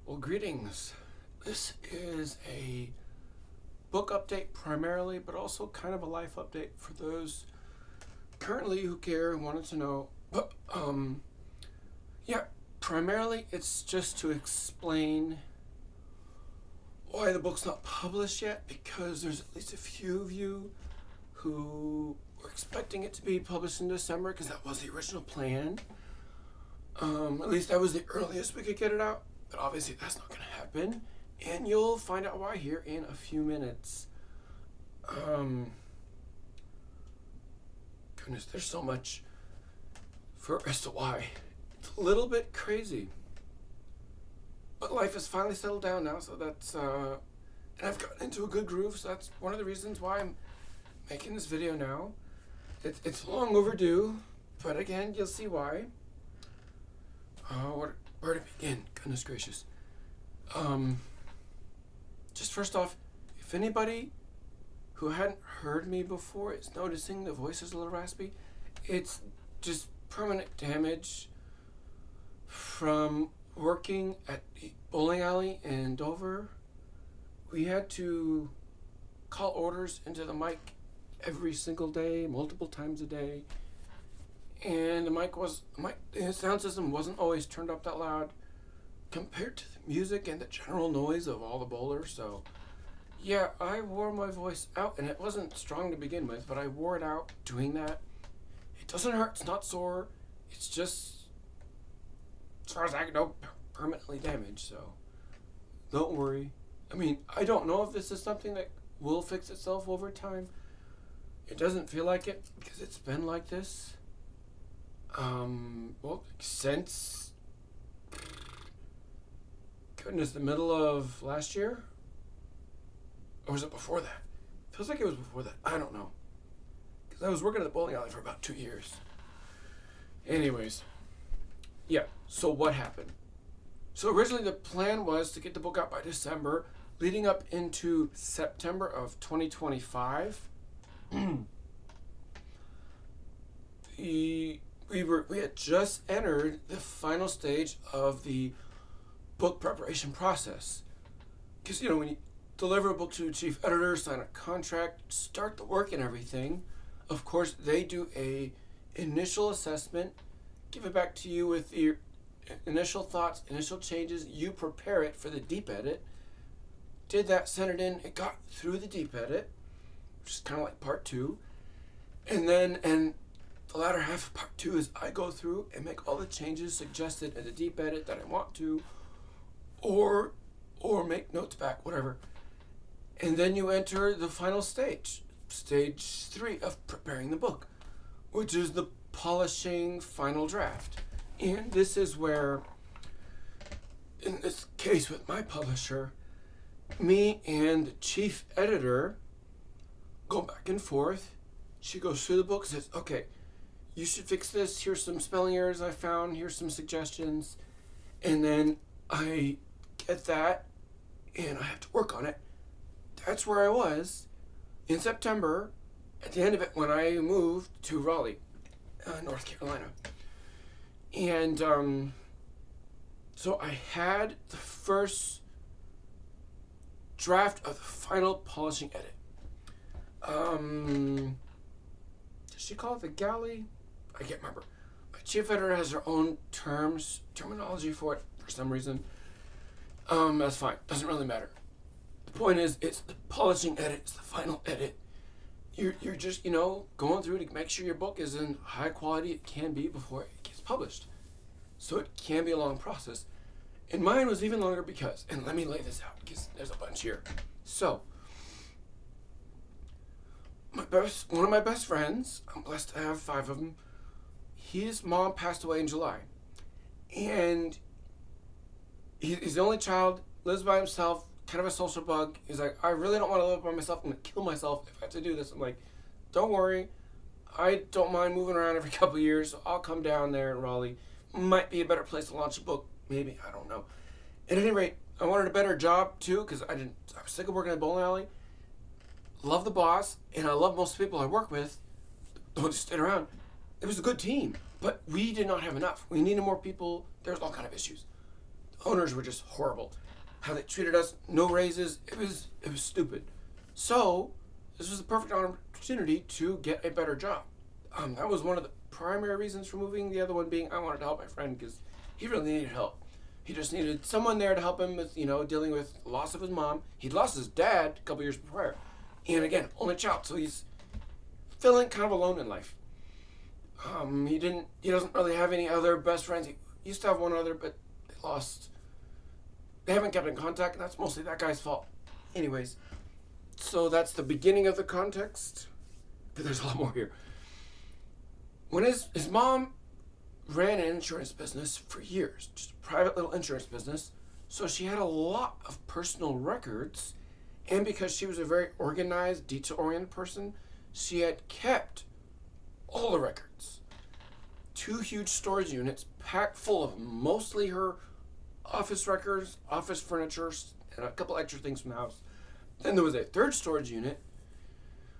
Well, greetings. This is a book update primarily, but also kind of a life update for those currently who care and wanted to know. But, yeah, primarily it's just to explain why the book's not published yet, because there's at least a few of you who were expecting it to be published in December, because that was the original plan. At least that was the earliest we could get it out. But obviously that's not going to happen, and you'll find out why here in a few minutes. Goodness, there's so much as to why. It's a little bit crazy, but life has finally settled down now, so that's and I've gotten into a good groove, so that's one of the reasons why I'm making this video now. It's long overdue, but again, you'll see why. Where to begin? Goodness gracious. Just first off, if anybody who hadn't heard me before is noticing the voice is a little raspy, it's just permanent damage from working at the bowling alley in Dover. We had to call orders into the mic every single day, multiple times a day. And the sound system wasn't always turned up that loud compared to the music and the general noise of all the bowlers. So yeah, I wore my voice out, and it wasn't strong to begin with, but I wore it out doing that. It doesn't hurt, it's not sore, it's just, as far as I know, permanently damaged, so don't worry. I mean, I don't know if this is something that will fix itself over time. It doesn't feel like it, because it's been like this since the middle of last year, or was it before that? Feels like it was before that. I don't know, because I was working at the bowling alley for about 2 years. Anyways, yeah. So what happened? So originally the plan was to get the book out by December, leading up into September of 2025. We had just entered the final stage of the book preparation process. Because, when you deliver a book to a chief editor, sign a contract, start the work and everything, of course, they do a initial assessment, give it back to you with your initial thoughts, initial changes. You prepare it for the deep edit. Did that, sent it in, it got through the deep edit, which is kind of like part 2. And the latter half of part 2 is I go through and make all the changes suggested in the deep edit that I want to, or make notes back, whatever. And then you enter the final stage 3 of preparing the book, which is the polishing final draft. And this is where, in this case with my publisher, me and the chief editor go back and forth. She goes through the book, says, okay, you should fix this. Here's some spelling errors I found. Here's some suggestions. And then I get that, and I have to work on it. That's where I was in September, at the end of it, when I moved to Raleigh, North Carolina. And so I had the first draft of the final polishing edit. Does she call it the galley? I can't remember. My chief editor has her own terminology for it for some reason. That's fine. Doesn't really matter. The point is, it's the polishing edit. It's the final edit. You're just, going through to make sure your book is in high quality it can be before it gets published. So it can be a long process. And mine was even longer because, and let me lay this out because there's a bunch here. So, one of my best friends, I'm blessed to have 5 of them, his mom passed away in July. And he's the only child, lives by himself, kind of a social bug. He's like, I really don't want to live by myself. I'm going to kill myself if I have to do this. I'm like, don't worry. I don't mind moving around every couple of years, so I'll come down there in Raleigh. Might be a better place to launch a book. Maybe, I don't know. At any rate, I wanted a better job too, because I was sick of working at a bowling alley. Love the boss, and I love most people I work with. Don't just stay around. It was a good team, but we did not have enough. We needed more people. There's all kind of issues. Owners were just horrible. How they treated us, no raises, it was stupid. So this was the perfect opportunity to get a better job. That was one of the primary reasons for moving. The other one being I wanted to help my friend because he really needed help. He just needed someone there to help him with, dealing with loss of his mom. He'd lost his dad a couple years prior. And again, only child, so he's feeling kind of alone in life. He doesn't really have any other best friends. He used to have one other, but they haven't kept in contact, and that's mostly that guy's fault. Anyways, so that's the beginning of the context, but there's a lot more here. When his mom ran an insurance business for years, just a private little insurance business, so she had a lot of personal records, and because she was a very organized, detail-oriented person, she had kept all the records. 2 huge storage units packed full of mostly her office records, office furniture, and a couple extra things from the house. Then there was a 3rd storage unit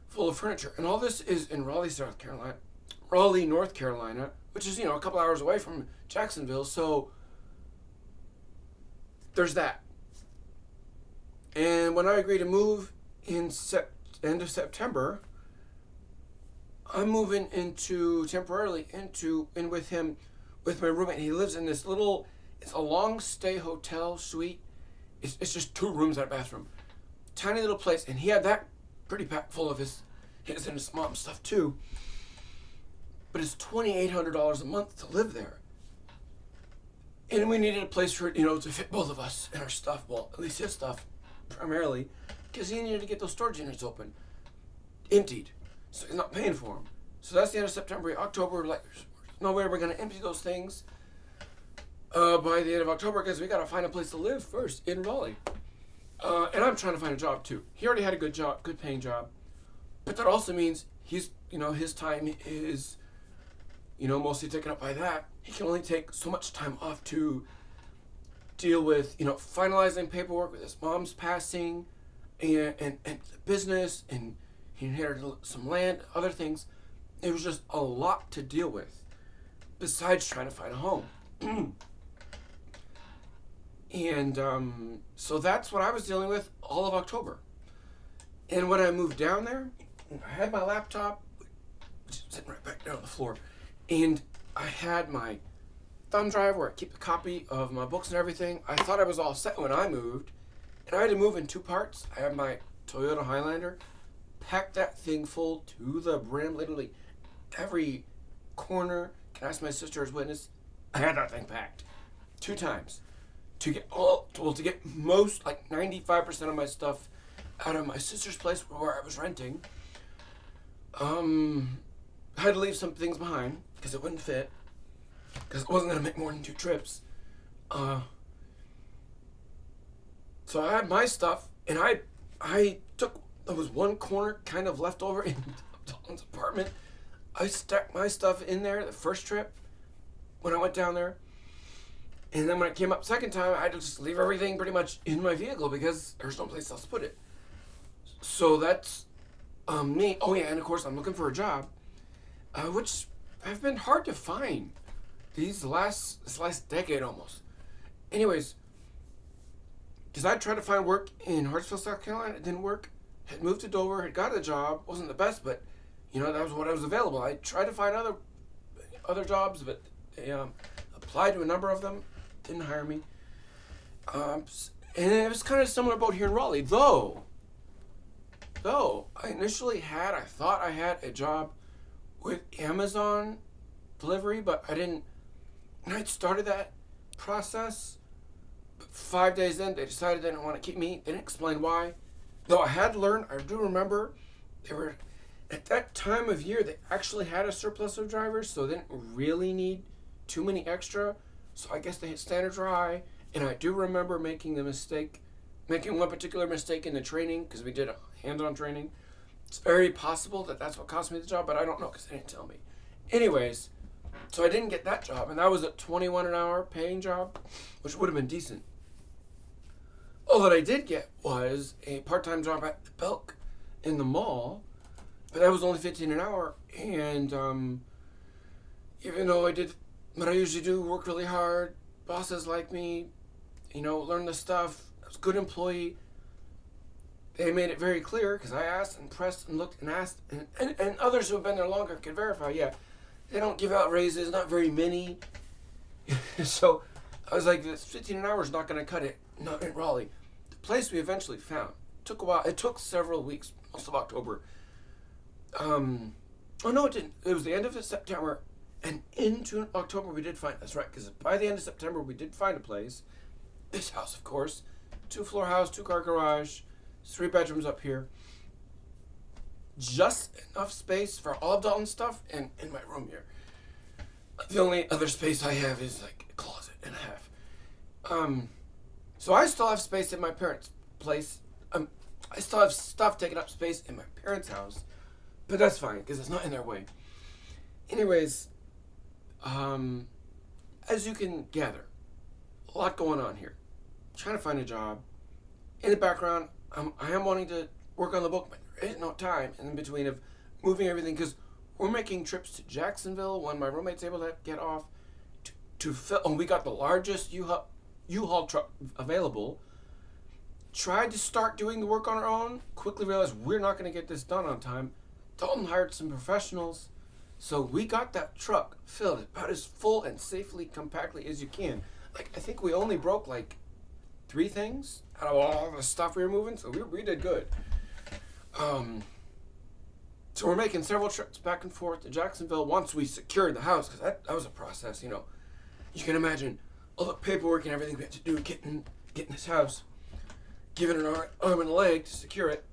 full of furniture. And all this is in Raleigh, North Carolina, which is, a couple hours away from Jacksonville. So there's that. And when I agreed to move in end of September, I'm moving temporarily in with him, with my roommate. He lives in this it's a long stay hotel suite. It's just 2 rooms and a bathroom. Tiny little place. And he had that pretty packed full of his and his mom's stuff too. But it's $2,800 a month to live there. And we needed a place for it, to fit both of us and our stuff. Well, at least his stuff, primarily. Because he needed to get those storage units emptied. So he's not paying for them. So that's the end of September. October, there's no way we're going to empty those things by the end of October because we got to find a place to live first in Raleigh. And I'm trying to find a job too. He already had a good paying job. But that also means his time is, mostly taken up by that. He can only take so much time off to deal with, finalizing paperwork with his mom's passing and the business, and he inherited some land, other things. It was just a lot to deal with besides trying to find a home. And so that's what I was dealing with all of October. And when I moved down there, I had my laptop, which is sitting right back down on the floor, and I had my thumb drive where I keep a copy of my books and everything. I thought I was all set when I moved, and I had to move in 2 parts. I have my Toyota Highlander, packed that thing full to the brim, literally every corner. Can I ask my sister as witness? I had that thing packed 2 times to get most, like 95% of my stuff out of my sister's place where I was renting. I had to leave some things behind because it wouldn't fit, because it wasn't going to make more than 2 trips. So I had my stuff, and there was one corner kind of left over in Dalton's apartment. I stacked my stuff in there the first trip when I went down there. And then when I came up second time, I had to just leave everything pretty much in my vehicle because there's no place else to put it. So that's me. Oh yeah, and of course I'm looking for a job, which have been hard to find this last decade almost. Anyways, because I tried to find work in Hartsville, South Carolina, it didn't work. Had moved to Dover, had got a job, wasn't the best, but that was what was available. I tried to find other jobs, but they applied to a number of them, didn't hire me. And it was kind of similar boat here in Raleigh, though I initially I thought I had a job with Amazon delivery, but I didn't. And I'd started that process, but 5 days in, they decided they didn't want to keep me. They didn't explain why. Though I had learned, I do remember, at that time of year, they actually had a surplus of drivers, so they didn't really need too many extra. So I guess they hit standards were high, and I do remember making one particular mistake in the training, because we did a hands-on training. It's very possible that that's what cost me the job, but I don't know because they didn't tell me. Anyways, so I didn't get that job, and that was a $21 an hour paying job, which would have been decent. All that I did get was a part-time job at the Belk in the mall, but that was only $15 an hour, and even though I did what I usually do, work really hard, bosses like me, learned the stuff. I was a good employee. They made it very clear because I asked and pressed and looked and asked, and others who have been there longer can verify. Yeah, they don't give out raises, not very many. So I was like, this 15 an hour is not going to cut it. Not in Raleigh. The place we eventually found took a while. It took several weeks, most of October. Oh no, it didn't. It was the end of September, and into October we did find. That's right, because by the end of September we did find a place. This house, of course, 2-floor house, 2-car garage, 3 bedrooms up here. Just enough space for all of Dalton's stuff and in my room here. The only other space I have is like a closet and a half. So I still have space in my parents' place. I still have stuff taking up space in my parents' house, but that's fine because it's not in their way. Anyways, as you can gather, a lot going on here. Trying to find a job. In the background, I am wanting to work on the book, but there is no time in between of moving everything because we're making trips to Jacksonville when my roommate's able to get off to fill. And we got the largest U-Haul truck available. Tried to start doing the work on our own. Quickly realized we're not going to get this done on time. Dalton hired some professionals. So we got that truck filled about as full and safely, compactly as you can. Like, I think we only broke like 3 things out of all the stuff we were moving. So we did good. So we're making several trips back and forth to Jacksonville once we secured the house, because that was a process, You can imagine all the paperwork and everything we had to do getting this house, giving it an arm and a leg to secure it.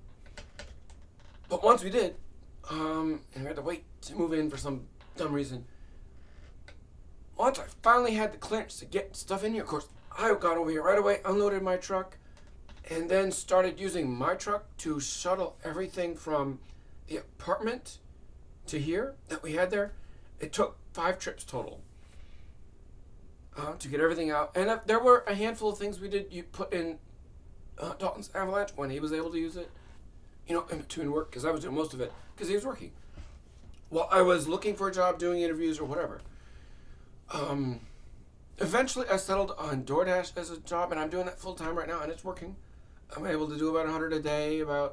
But once we did, and we had to wait to move in for some dumb reason. Once I finally had the clearance to get stuff in here, of course, I got over here right away, unloaded my truck, and then started using my truck to shuttle everything from the apartment to here that we had there. It took 5 trips total to get everything out. And there were a handful of things we did. You put in Dalton's Avalanche when he was able to use it, in between work, because I was doing most of it because he was working while I was looking for a job, doing interviews or whatever. Eventually I settled on DoorDash as a job, and I'm doing that full time right now, and it's working. I'm able to do about 100 a day, and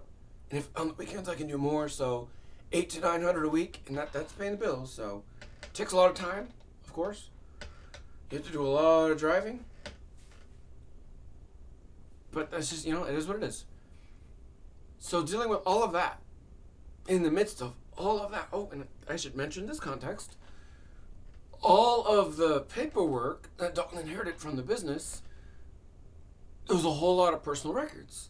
if on the weekends I can do more, so 800 to 900 a week, and that's paying the bills. So it takes a lot of time, of course. You have to do a lot of driving, but that's just, it is what it is. So dealing with all of that, in the midst of all of that, and I should mention this context, all of the paperwork that Dalton inherited from the business, there was a whole lot of personal records,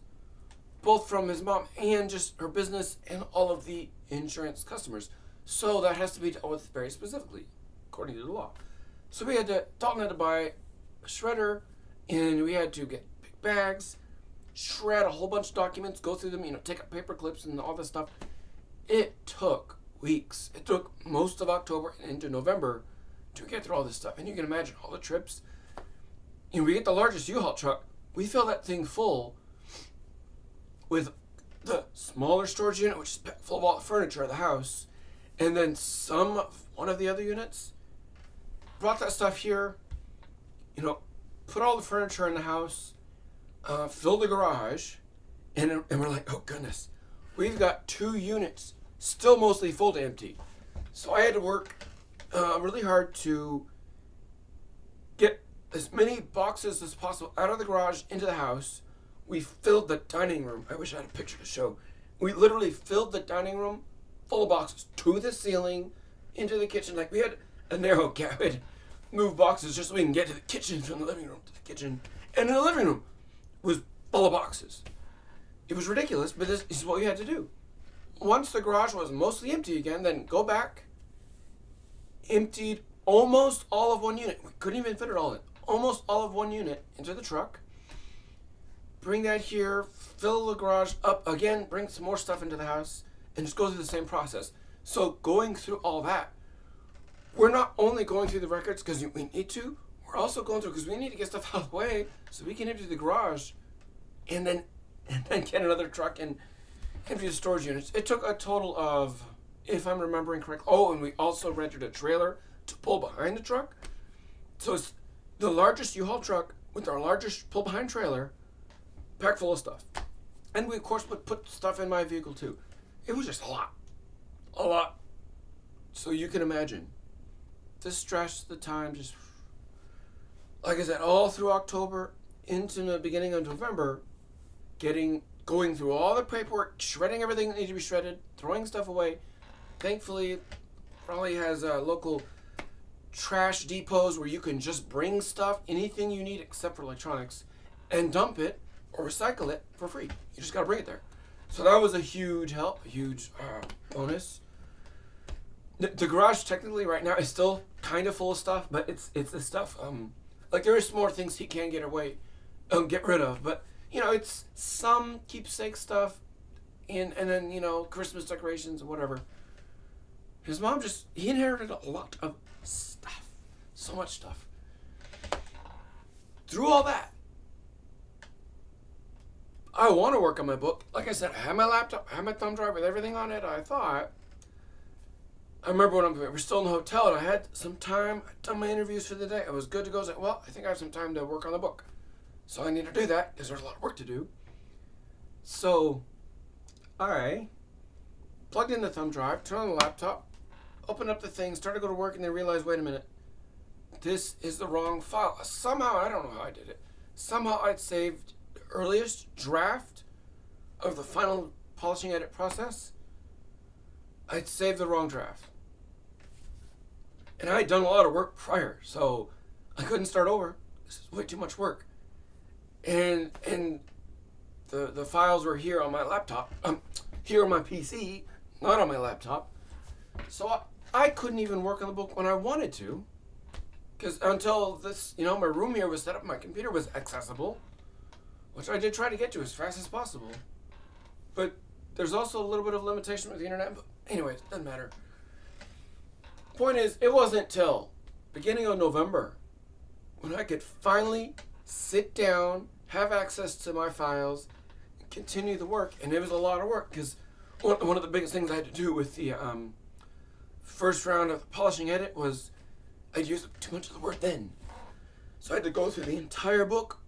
both from his mom and just her business and all of the insurance customers. So that has to be dealt with very specifically, according to the law. So Dalton had to buy a shredder, and we had to get big bags, shred a whole bunch of documents, go through them, take out paper clips and all this stuff. It took weeks. It took most of October and into November to get through all this stuff. And you can imagine all the trips. We get the largest U-Haul truck. We fill that thing full with the smaller storage unit, which is full of all the furniture of the house, and then one of the other units. Brought that stuff here, put all the furniture in the house, filled the garage, and we're like, oh goodness, we've got 2 units still mostly full to empty. So I had to work really hard to get as many boxes as possible out of the garage into the house. We filled the dining room. I wish I had a picture to show. We literally filled the dining room full of boxes to the ceiling, into the kitchen. Like, we had a narrow gap. We had to move boxes just so we can get to the kitchen, from the living room to the kitchen. And in the living room was full of boxes. It was ridiculous, but this is what we had to do. Once the garage was mostly empty again, then go back, emptied almost all of one unit. We couldn't even fit it all in. Almost all of one unit into the truck. Bring that here, fill the garage up again, bring some more stuff into the house, and just go through the same process. So going through all that, we're not only going through the records because we need to, we're also going through because we need to get stuff out of the way so we can empty the garage and then get another truck and empty the storage units. It took a total of, if I'm remembering correctly, and we also rented a trailer to pull behind the truck. So it's the largest U-Haul truck with our largest pull-behind trailer, packed full of stuff. And we, of course, would put stuff in my vehicle, too. It was just a lot. A lot. So you can imagine the stress, the time, just, like I said, all through October into the beginning of November, going through all the paperwork, shredding everything that needed to be shredded, throwing stuff away. Thankfully, Raleigh has local trash depots where you can just bring stuff, anything you need except for electronics, and dump it or recycle it for free. You just got to bring it there. So that was a huge help, a huge bonus. The garage technically right now is still kind of full of stuff, but it's the stuff like there is more things he can get rid of, but it's some keepsake stuff, and then Christmas decorations and whatever. His mom he inherited a lot of stuff, so much stuff. Through all that, I want to work on my book. Like I said, I had my laptop, I had my thumb drive with everything on it. I remember when we were still in the hotel and I had some time. I'd done my interviews for the day. I was good to go. I was like, well, I think I have some time to work on the book. So I need to do that because there's a lot of work to do. So I plugged in the thumb drive, turned on the laptop, opened up the thing, started to go to work, and then realized, wait a minute, this is the wrong file. Somehow, I don't know how I did it. Somehow I'd saved the earliest draft of the final polishing edit process. I'd saved the wrong draft. And I had done a lot of work prior, so I couldn't start over. This is way too much work. And the files were here on my laptop, here on my PC, not on my laptop. So I couldn't even work on the book when I wanted to, because until this, my room here was set up, my computer was accessible, which I did try to get to as fast as possible. But there's also a little bit of limitation with the internet, but anyways, doesn't matter. Point is, it wasn't till beginning of November when I could finally sit down, have access to my files, and continue the work. And it was a lot of work because one of the biggest things I had to do with the first round of the polishing edit was I'd used too much of the word then. So I had to go through the entire book,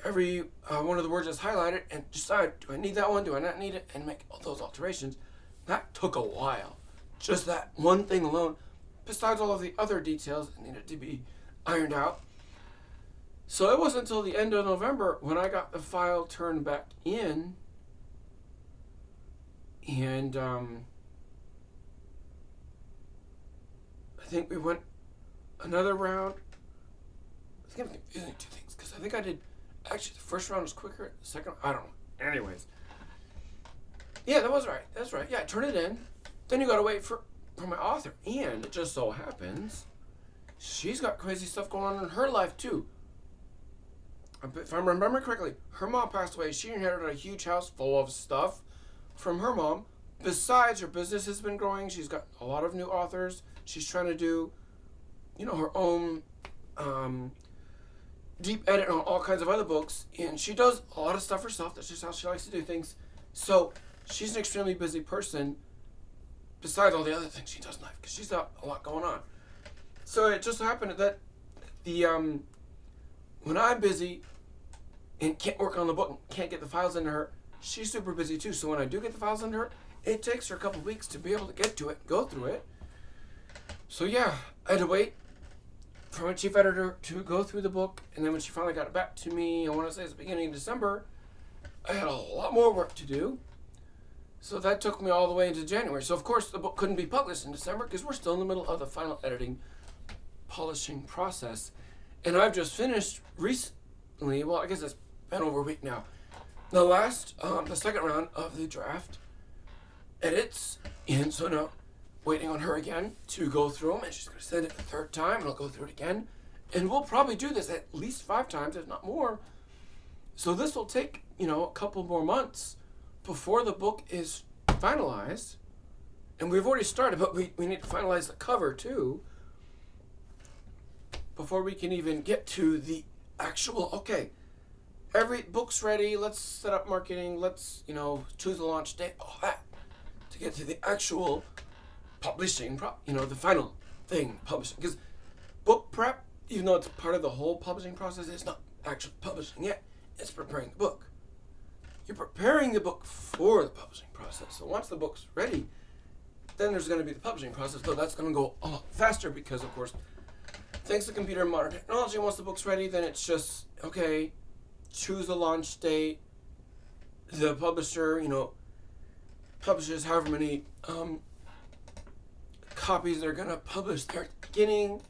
every one of the words that's highlighted, and decide, do I need that one, do I not need it, and make all those alterations. That took a while. Just that one thing alone, besides all of the other details that needed to be ironed out. So it wasn't until the end of November when I got the file turned back in, and I think we went another round. I think I'm confusing two things, because I think I did, actually the first round was quicker, the second, I don't know. Anyways. Yeah, that was right. That's right. Yeah, turn it in. Then you gotta wait for my author. And it just so happens, she's got crazy stuff going on in her life too. If I'm remembering correctly, her mom passed away. She inherited a huge house full of stuff from her mom. Besides, her business has been growing. She's got a lot of new authors. She's trying to do, her own deep edit on all kinds of other books. And she does a lot of stuff herself. That's just how she likes to do things. So she's an extremely busy person, besides all the other things she does in life, because she's got a lot going on. So it just happened that when I'm busy and can't work on the book and can't get the files into her, she's super busy too. So when I do get the files into her, it takes her a couple weeks to be able to get to it, go through it. So yeah, I had to wait for my chief editor to go through the book, and then when she finally got it back to me, I want to say it's the beginning of December, I had a lot more work to do. So that took me all the way into January. So of course the book couldn't be published in December because we're still in the middle of the final editing, polishing process. And I've just finished recently, well, I guess it's been over a week now, the second round of the draft edits. And so now waiting on her again to go through them, and she's going to send it the third time, and I'll go through it again. And we'll probably do this at least 5 times, if not more. So this will take, a couple more months before the book is finalized. And we've already started, but we need to finalize the cover too before we can even get to the actual, okay, every book's ready, let's set up marketing, let's, choose the launch date, all that, to get to the actual publishing, the final thing, publishing. Because book prep even though it's part of the whole publishing process, it's not actually publishing yet. It's preparing the book. You're preparing the book for the publishing process. So once the book's ready, then there's going to be the publishing process, though that's going to go a lot faster because, of course, thanks to computer and modern technology, once the book's ready, then it's just, okay, choose the launch date. The publisher, publishes however many copies they're going to publish there at the beginning,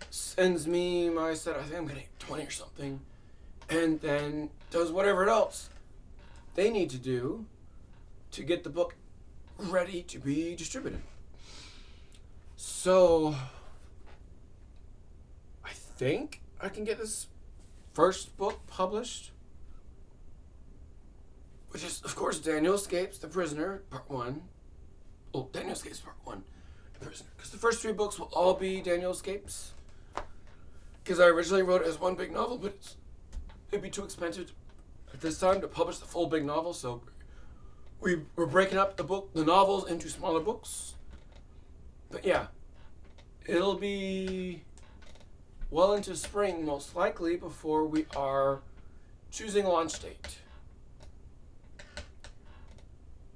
sends me my set, I think I'm getting 20 or something, and then does whatever else they need to do to get the book ready to be distributed. So I think I can get this first book published, which is, of course, Daniel Escapes the Prisoner, Part 1. Oh, Daniel Escapes Part 1, The Prisoner. Because the first 3 books will all be Daniel Escapes. Because I originally wrote it as one big novel, but it'd be too expensive at this time to publish the full big novel, so we're breaking up the novels into smaller books. But yeah, it'll be well into spring, most likely, before we are choosing a launch date.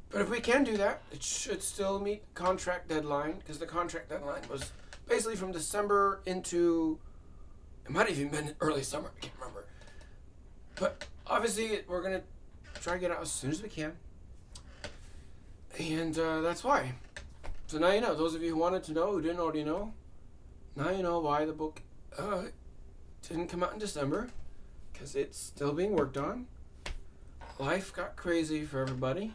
But if we can do that, it should still meet contract deadline, because the contract deadline was basically from December into, it might have even been early summer, I can't remember. But obviously, we're going to try to get out as soon as we can. And that's why. So now you know. Those of you who wanted to know, who didn't already know, now you know why the book didn't come out in December. Because it's still being worked on. Life got crazy for everybody.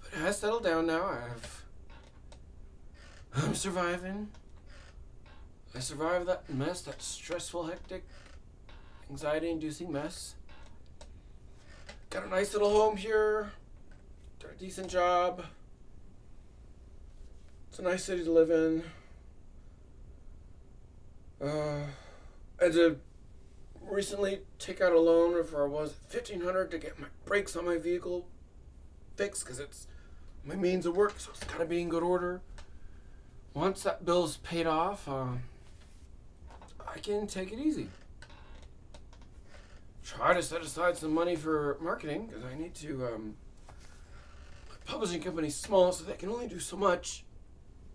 But it has settled down now. I'm surviving. I survived that mess, that stressful, hectic, anxiety-inducing mess. Got a nice little home here. Got a decent job. It's a nice city to live in. I had to recently take out a loan for $1,500 to get my brakes on my vehicle fixed because it's my means of work, so it's got to be in good order. Once that bill's paid off, I can take it easy. Try to set aside some money for marketing because I need to. My publishing company's small, so they can only do so much.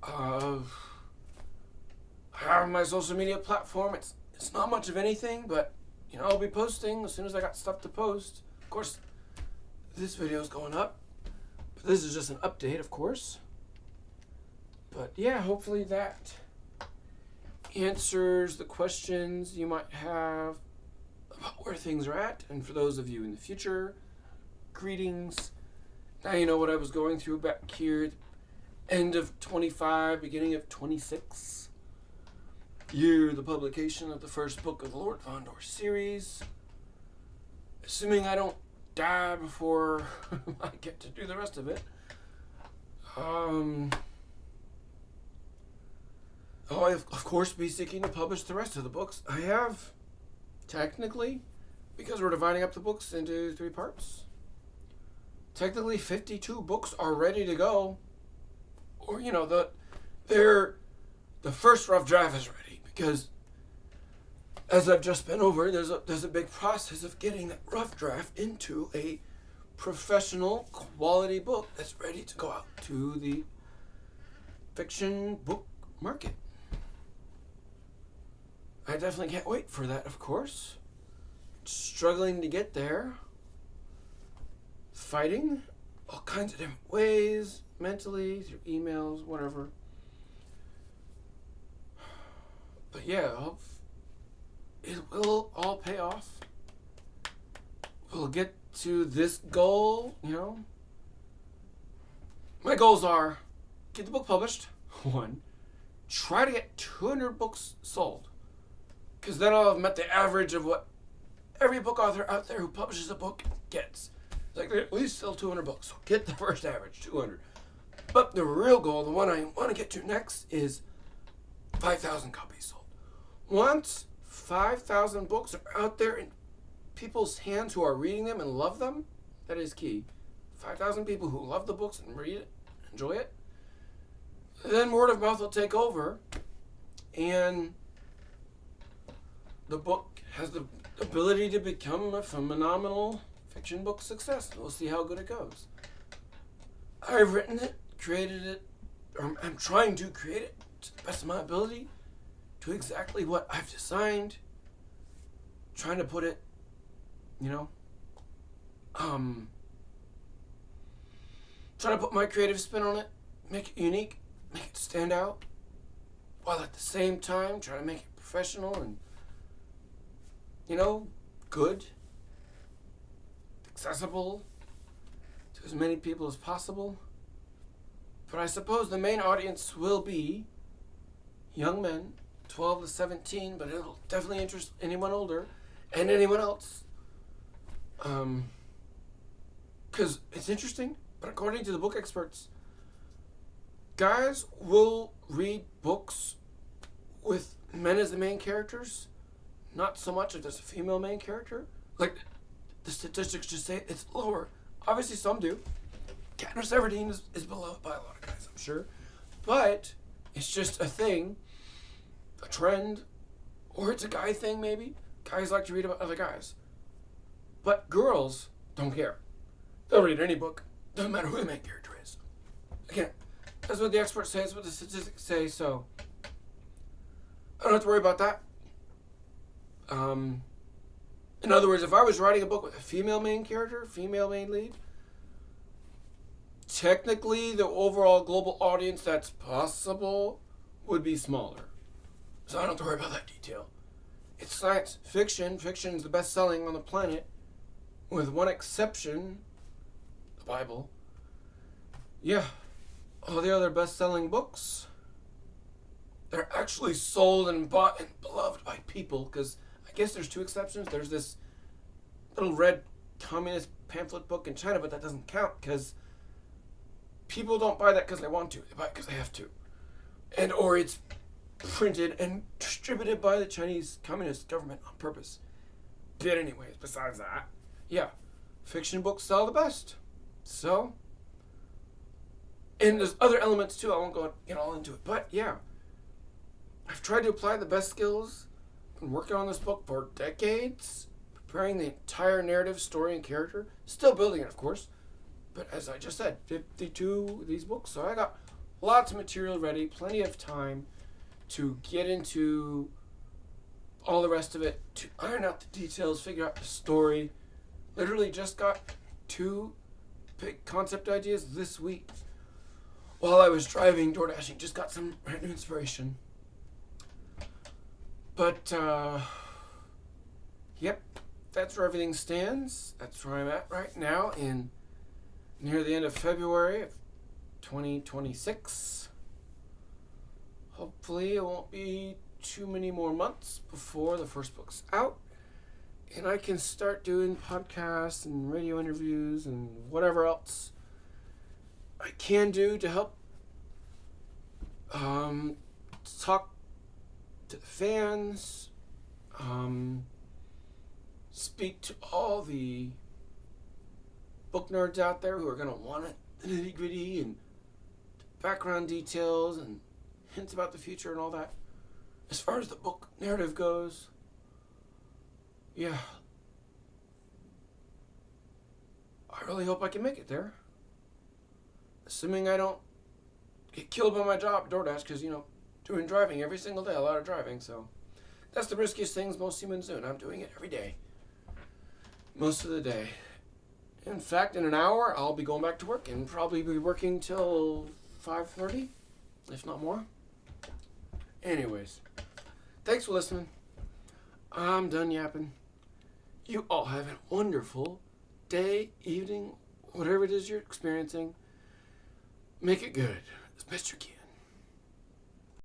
I have my social media platform. It's not much of anything, but I'll be posting as soon as I got stuff to post. Of course, this video is going up, but this is just an update, of course. But yeah, hopefully that answers the questions you might have about where things are at. And for those of you in the future, greetings. Now you know what I was going through back here, end of 25, beginning of 26. Year the publication of the first book of the Lord Von Dor series. Assuming I don't die before I get to do the rest of it. I'll, of course, be seeking to publish the rest of the books. I have, technically, because we're dividing up the books into 3 parts, technically 52 books are ready to go. Or, the first rough draft is ready. Because, as I've just been over, there's a big process of getting that rough draft into a professional quality book that's ready to go out to the fiction book market. I definitely can't wait for that, of course. Struggling to get there. Fighting all kinds of different ways, mentally, through emails, whatever. But yeah, it will all pay off. We'll get to this goal, My goals are get the book published, 1. Try to get 200 books sold. Because then I'll have met the average of what every book author out there who publishes a book gets. Like, they at least sell 200 books. So get the first average, 200. But the real goal, the one I want to get to next, is 5,000 copies sold. Once 5,000 books are out there in people's hands who are reading them and love them, that is key. 5,000 people who love the books and read it, enjoy it, then word of mouth will take over, and the book has the ability to become a phenomenal fiction book success. We'll see how good it goes. I've written it, created it, or I'm trying to create it to the best of my ability, to exactly what I've designed. Trying to put it, trying to put my creative spin on it, make it unique, make it stand out, while at the same time trying to make it professional and, good, accessible to as many people as possible. But I suppose the main audience will be young men, 12 to 17, but it'll definitely interest anyone older and anyone else. Because it's interesting, but according to the book experts, guys will read books with men as the main characters, not so much if there's a female main character. Like, the statistics just say it's lower. Obviously, some do. Katniss Everdeen is beloved by a lot of guys, I'm sure. But it's just a thing, a trend, or it's a guy thing, maybe. Guys like to read about other guys. But girls don't care. They'll read any book, doesn't matter who the main character is. Again, that's what the experts say, that's what the statistics say, so I don't have to worry about that. In other words, if I was writing a book with a female main character, female main lead, technically the overall global audience that's possible would be smaller. So I don't have to worry about that detail. It's science fiction. Fiction is the best selling on the planet, with one exception, the Bible. Yeah, all the other best selling books, they're actually sold and bought and beloved by people, because I guess there's two exceptions. There's this little red communist pamphlet book in China, but that doesn't count because people don't buy that because they want to. They buy it because they have to. And or it's printed and distributed by the Chinese Communist government on purpose. But anyways, besides that, yeah, fiction books sell the best. So, and there's other elements too. I won't get all into it. But yeah, I've tried to apply the best skills. Been working on this book for decades, preparing the entire narrative, story, and character. Still building it, of course. But as I just said, 52 of these books. So I got lots of material ready, plenty of time to get into all the rest of it, to iron out the details, figure out the story. Literally just got 2 big concept ideas this week. While I was driving, door dashing, just got some brand new inspiration. But, yep, that's where everything stands. That's where I'm at right now in near the end of February of 2026. Hopefully it won't be too many more months before the first book's out, and I can start doing podcasts and radio interviews and whatever else I can do to help talk to the fans, speak to all the book nerds out there who are going to want it, the nitty gritty and background details and hints about the future and all that. As far as the book narrative goes, yeah, I really hope I can make it there. Assuming I don't get killed by my job, DoorDash, because, doing driving every single day, a lot of driving, so that's the riskiest things most humans do, and I'm doing it every day. Most of the day. In fact, in an hour, I'll be going back to work and probably be working till 5:30, if not more. Anyways, thanks for listening. I'm done yapping. You all have a wonderful day, evening, whatever it is you're experiencing. Make it good as best you can.